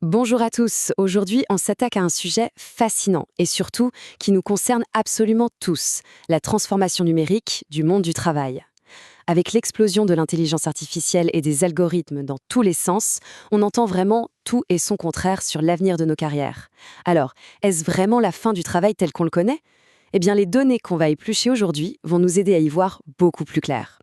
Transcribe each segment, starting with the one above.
Bonjour à tous. Aujourd'hui, on s'attaque à un sujet fascinant et surtout qui nous concerne absolument tous, la transformation numérique du monde du travail. Avec l'explosion de l'intelligence artificielle et des algorithmes dans tous les sens, on entend vraiment tout et son contraire sur l'avenir de nos carrières. Alors, est-ce vraiment la fin du travail tel qu'on le connaît? Eh bien, les données qu'on va éplucher aujourd'hui vont nous aider à y voir beaucoup plus clair.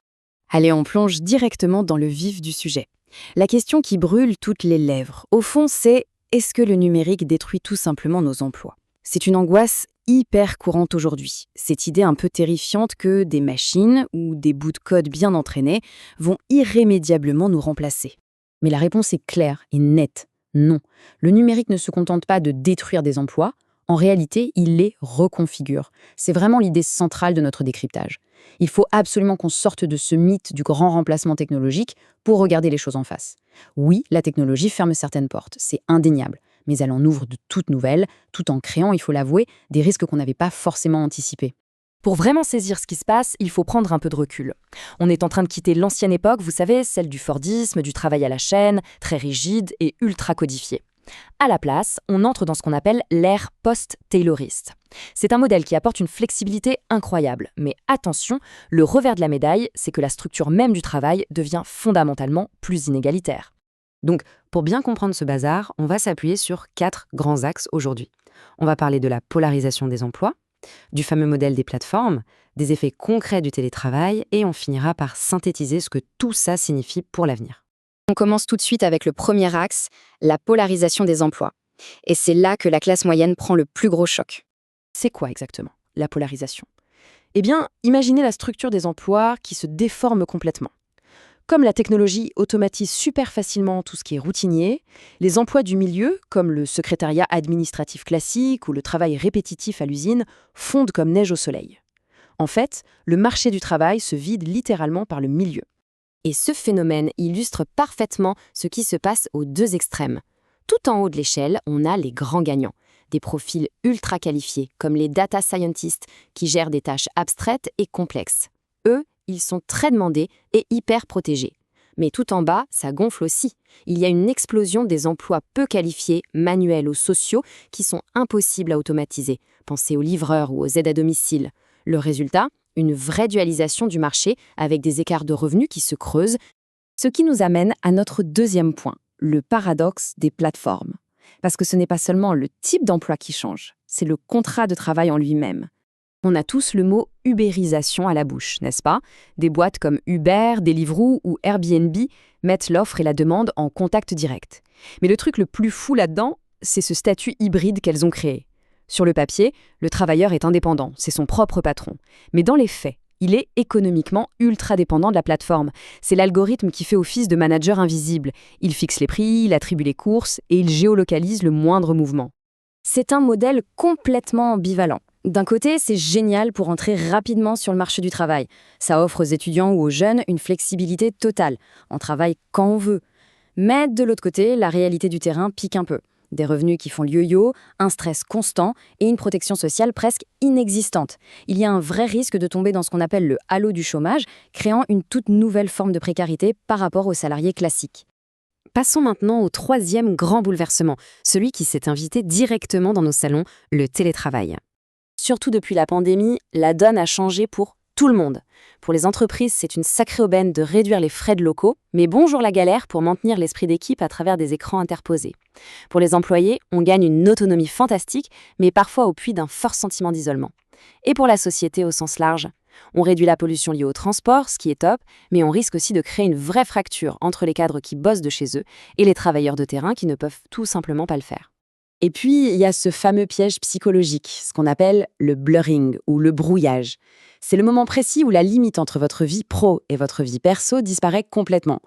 Allez, on plonge directement dans le vif du sujet. La question qui brûle toutes les lèvres, au fond, c'est est-ce que le numérique détruit tout simplement nos emplois? C'est une angoisse hyper courante aujourd'hui. Cette idée un peu terrifiante que des machines ou des bouts de code bien entraînés vont irrémédiablement nous remplacer. Mais la réponse est claire et nette. Non. Le numérique ne se contente pas de détruire des emplois. En réalité, il les reconfigure. C'est vraiment l'idée centrale de notre décryptage. Il faut absolument qu'on sorte de ce mythe du grand remplacement technologique pour regarder les choses en face. Oui, la technologie ferme certaines portes, c'est indéniable, mais elle en ouvre de toutes nouvelles, tout en créant, il faut l'avouer, des risques qu'on n'avait pas forcément anticipés. Pour vraiment saisir ce qui se passe, il faut prendre un peu de recul. On est en train de quitter l'ancienne époque, vous savez, celle du Fordisme, du travail à la chaîne, très rigide et ultra codifié. À la place, on entre dans ce qu'on appelle l'ère post-tayloriste. C'est un modèle qui apporte une flexibilité incroyable. Mais attention, le revers de la médaille, c'est que la structure même du travail devient fondamentalement plus inégalitaire. Donc, pour bien comprendre ce bazar, on va s'appuyer sur 4 grands axes aujourd'hui. On va parler de la polarisation des emplois, du fameux modèle des plateformes, des effets concrets du télétravail et on finira par synthétiser ce que tout ça signifie pour l'avenir. On commence tout de suite avec le premier axe, la polarisation des emplois. Et c'est là que la classe moyenne prend le plus gros choc. C'est quoi exactement, la polarisation? Eh bien, imaginez la structure des emplois qui se déforme complètement. Comme la technologie automatise super facilement tout ce qui est routinier, les emplois du milieu, comme le secrétariat administratif classique ou le travail répétitif à l'usine, fondent comme neige au soleil. En fait, le marché du travail se vide littéralement par le milieu. Et ce phénomène illustre parfaitement ce qui se passe aux deux extrêmes. Tout en haut de l'échelle, on a les grands gagnants, des profils ultra qualifiés, comme les data scientists qui gèrent des tâches abstraites et complexes. Eux, ils sont très demandés et hyper protégés. Mais tout en bas, ça gonfle aussi. Il y a une explosion des emplois peu qualifiés, manuels ou sociaux, qui sont impossibles à automatiser. Pensez aux livreurs ou aux aides à domicile. Le résultat, une vraie dualisation du marché avec des écarts de revenus qui se creusent. Ce qui nous amène à notre deuxième point, le paradoxe des plateformes. Parce que ce n'est pas seulement le type d'emploi qui change, c'est le contrat de travail en lui-même. On a tous le mot ubérisation à la bouche, n'est-ce pas? Des boîtes comme Uber, Deliveroo ou Airbnb mettent l'offre et la demande en contact direct. Mais le truc le plus fou là-dedans, c'est ce statut hybride qu'elles ont créé. Sur le papier, le travailleur est indépendant, c'est son propre patron. Mais dans les faits, il est économiquement ultra dépendant de la plateforme. C'est l'algorithme qui fait office de manager invisible. Il fixe les prix, il attribue les courses et il géolocalise le moindre mouvement. C'est un modèle complètement ambivalent. D'un côté, c'est génial pour entrer rapidement sur le marché du travail. Ça offre aux étudiants ou aux jeunes une flexibilité totale. On travaille quand on veut. Mais de l'autre côté, la réalité du terrain pique un peu. Des revenus qui font le yo-yo, un stress constant et une protection sociale presque inexistante. Il y a un vrai risque de tomber dans ce qu'on appelle le halo du chômage, créant une toute nouvelle forme de précarité par rapport aux salariés classiques. Passons maintenant au troisième grand bouleversement, celui qui s'est invité directement dans nos salons, le télétravail. Surtout depuis la pandémie, la donne a changé pour tout le monde. Pour les entreprises, c'est une sacrée aubaine de réduire les frais de locaux, mais bonjour la galère pour maintenir l'esprit d'équipe à travers des écrans interposés. Pour les employés, on gagne une autonomie fantastique, mais parfois au prix d'un fort sentiment d'isolement. Et pour la société au sens large, on réduit la pollution liée au transport, ce qui est top, mais on risque aussi de créer une vraie fracture entre les cadres qui bossent de chez eux et les travailleurs de terrain qui ne peuvent tout simplement pas le faire. Et puis, il y a ce fameux piège psychologique, ce qu'on appelle le blurring ou le brouillage. C'est le moment précis où la limite entre votre vie pro et votre vie perso disparaît complètement.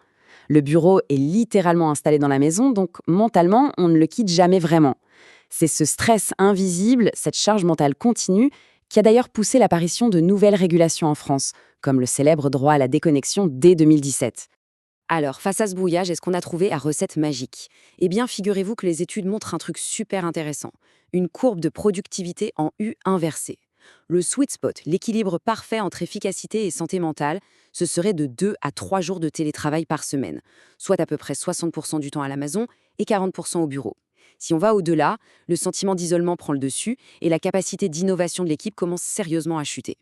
Le bureau est littéralement installé dans la maison, donc mentalement, on ne le quitte jamais vraiment. C'est ce stress invisible, cette charge mentale continue, qui a d'ailleurs poussé l'apparition de nouvelles régulations en France, comme le célèbre droit à la déconnexion dès 2017. Alors, face à ce brouillage, est-ce qu'on a trouvé la recette magique? Eh bien, figurez-vous que les études montrent un truc super intéressant, une courbe de productivité en U inversée. Le sweet spot, l'équilibre parfait entre efficacité et santé mentale, ce serait de 2 à 3 jours de télétravail par semaine, soit à peu près 60% du temps à la maison et 40% au bureau. Si on va au-delà, le sentiment d'isolement prend le dessus et la capacité d'innovation de l'équipe commence sérieusement à chuter.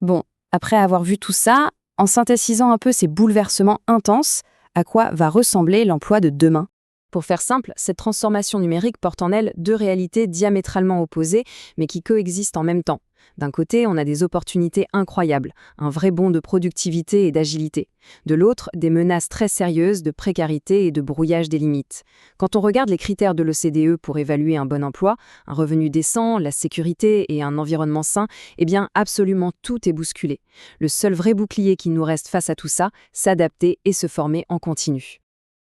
Bon, après avoir vu tout ça, en synthétisant un peu ces bouleversements intenses, à quoi va ressembler l'emploi de demain? Pour faire simple, cette transformation numérique porte en elle deux réalités diamétralement opposées, mais qui coexistent en même temps. D'un côté, on a des opportunités incroyables, un vrai bond de productivité et d'agilité. De l'autre, des menaces très sérieuses de précarité et de brouillage des limites. Quand on regarde les critères de l'OCDE pour évaluer un bon emploi, un revenu décent, la sécurité et un environnement sain, eh bien absolument tout est bousculé. Le seul vrai bouclier qui nous reste face à tout ça, s'adapter et se former en continu.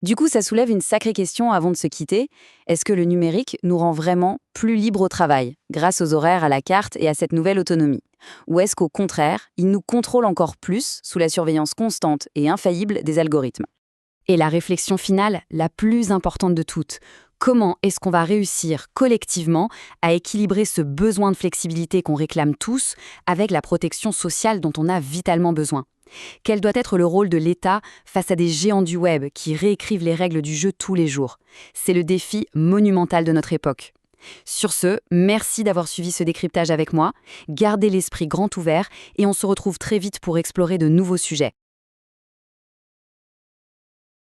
Du coup, ça soulève une sacrée question avant de se quitter. Est-ce que le numérique nous rend vraiment plus libres au travail, grâce aux horaires à la carte et à cette nouvelle autonomie? Ou est-ce qu'au contraire, il nous contrôle encore plus sous la surveillance constante et infaillible des algorithmes? Et la réflexion finale, la plus importante de toutes, comment est-ce qu'on va réussir collectivement à équilibrer ce besoin de flexibilité qu'on réclame tous avec la protection sociale dont on a vitalement besoin? Quel doit être le rôle de l'État face à des géants du web qui réécrivent les règles du jeu tous les jours? C'est le défi monumental de notre époque. Sur ce, merci d'avoir suivi ce décryptage avec moi. Gardez l'esprit grand ouvert et on se retrouve très vite pour explorer de nouveaux sujets.